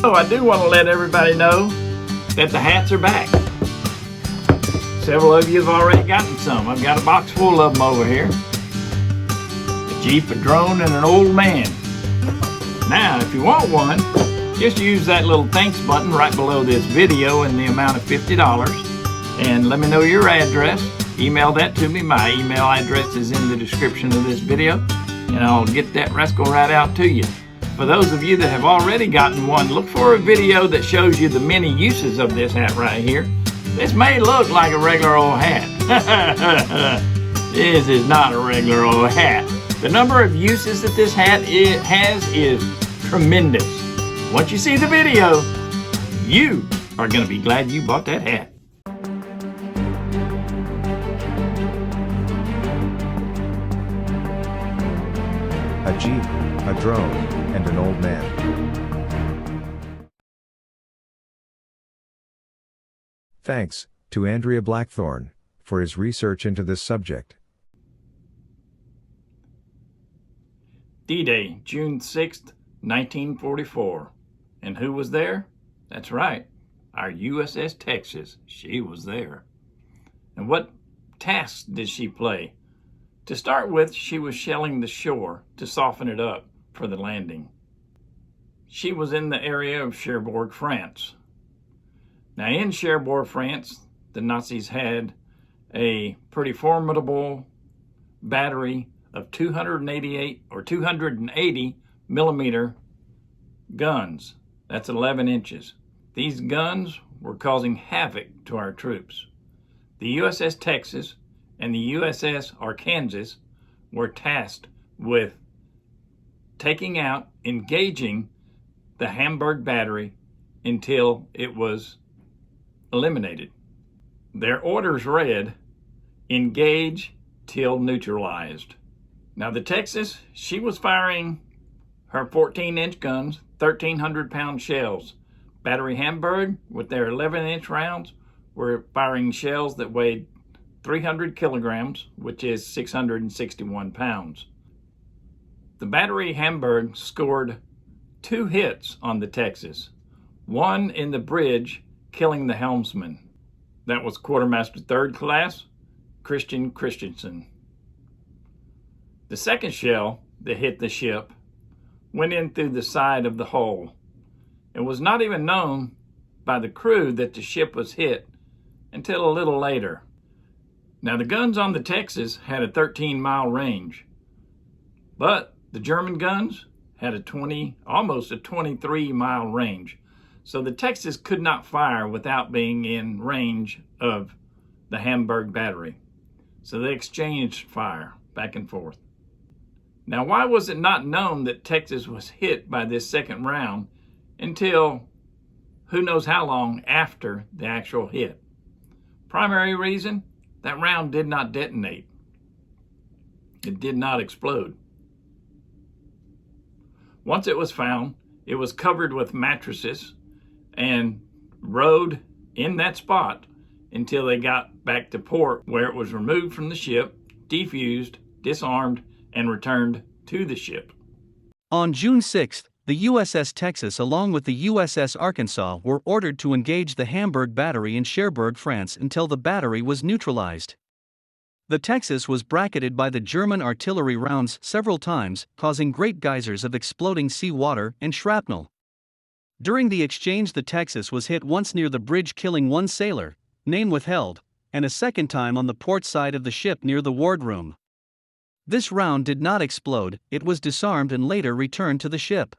So I do want to let everybody know that the hats are back. Several of you have already gotten some. I've got a box full of them over here. A Jeep, a drone, and an old man. Now, if you want one, just use that little thanks button right below this video in the amount of $50 and let me know your address. Email that to me. My email address is in the description of this video and I'll get that rascal right out to you. For those of you that have already gotten one, look for a video that shows you the many uses of this hat right here. This may look like a regular old hat. This is not a regular old hat. The number of uses that this hat has is tremendous. Once you see the video, you are going to be glad you bought that hat. A Jeep, a drone, and an old man. Thanks to Andrea Blackthorne for his research into this subject. D-Day, June 6th, 1944. And who was there? That's right, our USS Texas. She was there. And what tasks did she play? To start with, she was shelling the shore to soften it up for the landing. She was in the area of Cherbourg, France. Now in Cherbourg, France, the Nazis had a pretty formidable battery of 280 millimeter guns. That's 11 inches. These guns were causing havoc to our troops. The USS Texas and the USS Arkansas were tasked with engaging the Hamburg battery until it was eliminated. Their orders read, engage till neutralized. Now the Texas, she was firing her 14-inch guns, 1,300-pound shells. Battery Hamburg, with their 11-inch rounds, were firing shells that weighed 300 kilograms, which is 661 pounds. The Battery Hamburg scored 2 hits on the Texas, one in the bridge, killing the helmsman. That was Quartermaster 3rd Class Christian Christensen. The second shell that hit the ship went in through the side of the hull. It was not even known by the crew that the ship was hit until a little later. Now the guns on the Texas had a 13-mile range, but the German guns had almost a 23-mile range. So the Texas could not fire without being in range of the Hamburg battery. So they exchanged fire back and forth. Now, why was it not known that Texas was hit by this second round until who knows how long after the actual hit? Primary reason, that round did not detonate. It did not explode. Once it was found, it was covered with mattresses and rode in that spot until they got back to port, where it was removed from the ship, defused, disarmed, and returned to the ship. On June 6th, the USS Texas along with the USS Arkansas were ordered to engage the Hamburg battery in Cherbourg, France until the battery was neutralized. The Texas was bracketed by the German artillery rounds several times, causing great geysers of exploding seawater and shrapnel. During the exchange, the Texas was hit once near the bridge, killing one sailor, name withheld, and a second time on the port side of the ship near the wardroom. This round did not explode, it was disarmed and later returned to the ship.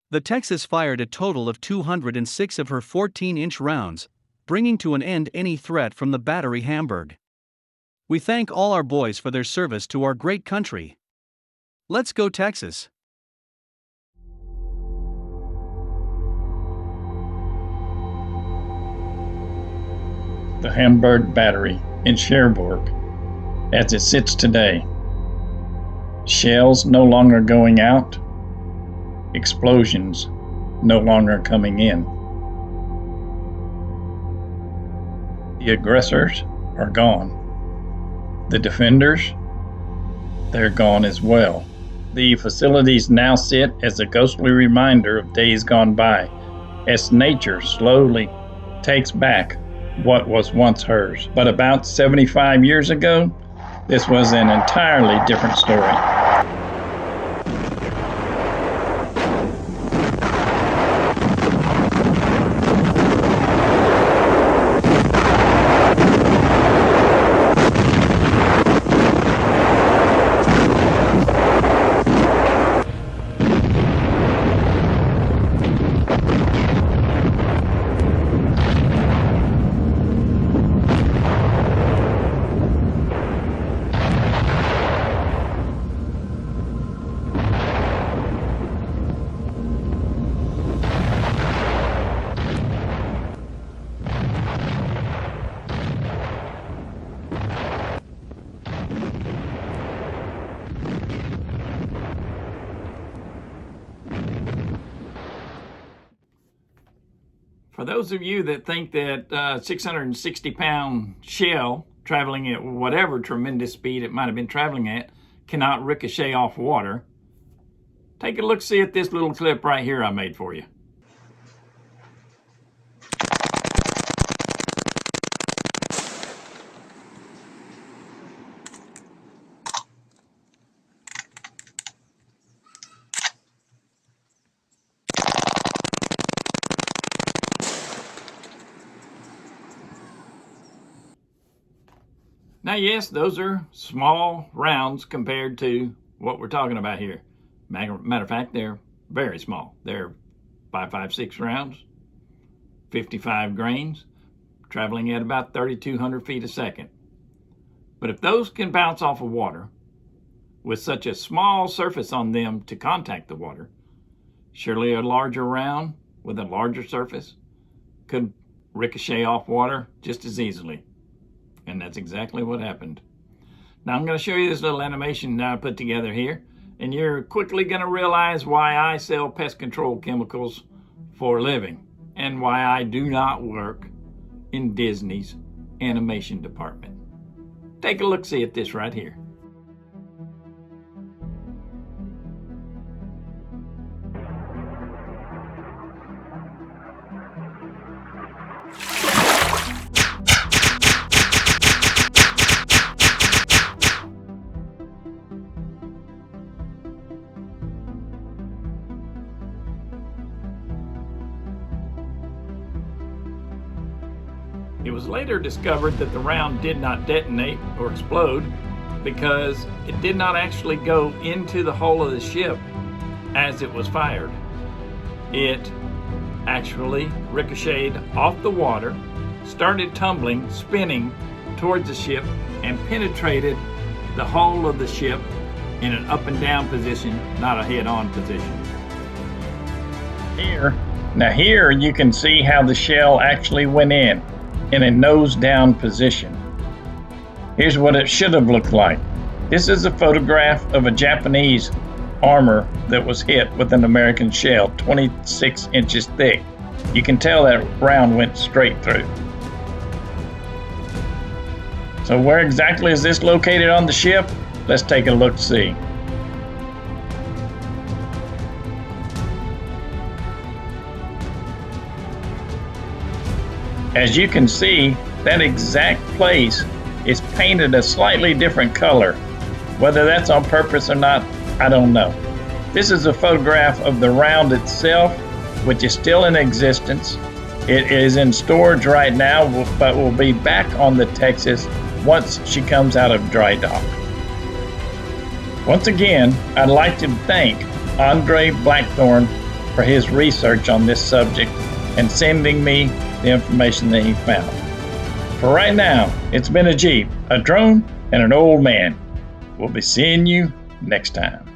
The Texas fired a total of 206 of her 14-inch rounds, bringing to an end any threat from the Battery Hamburg. We thank all our boys for their service to our great country. Let's go Texas! The Hamburg battery in Cherbourg, as it sits today. Shells no longer going out, explosions no longer coming in. The aggressors are gone. The defenders, they're gone as well. The facilities now sit as a ghostly reminder of days gone by, as nature slowly takes back what was once hers. But about 75 years ago, this was an entirely different story. For those of you that think that 660-pound shell traveling at whatever tremendous speed it might have been traveling at cannot ricochet off water, take a look-see at this little clip right here I made for you. Now, yes, those are small rounds compared to what we're talking about here. Matter of fact, they're very small. They're 5.56 rounds, 55 grains, traveling at about 3,200 feet a second. But if those can bounce off of water with such a small surface on them to contact the water, surely a larger round with a larger surface could ricochet off water just as easily. And that's exactly what happened. Now I'm going to show you this little animation that I put together here, and you're quickly going to realize why I sell pest control chemicals for a living and why I do not work in Disney's animation department. Take a look-see at this right here. It was later discovered that the round did not detonate or explode because it did not actually go into the hull of the ship as it was fired. It actually ricocheted off the water, started tumbling, spinning towards the ship, and penetrated the hull of the ship in an up and down position, not a head-on position. Here you can see how the shell actually went in a nose-down position. Here's what it should have looked like. This is a photograph of a Japanese armor that was hit with an American shell, 26 inches thick. You can tell that round went straight through. So where exactly is this located on the ship? Let's take a look-see. As you can see, that exact place is painted a slightly different color. Whether that's on purpose or not, I don't know. This is a photograph of the round itself, which is still in existence. It is in storage right now, but will be back on the Texas once she comes out of dry dock. Once again, I'd like to thank Andre Blackthorne for his research on this subject and sending me the information that he found. For right now, it's been a Jeep, a drone, and an old man. We'll be seeing you next time.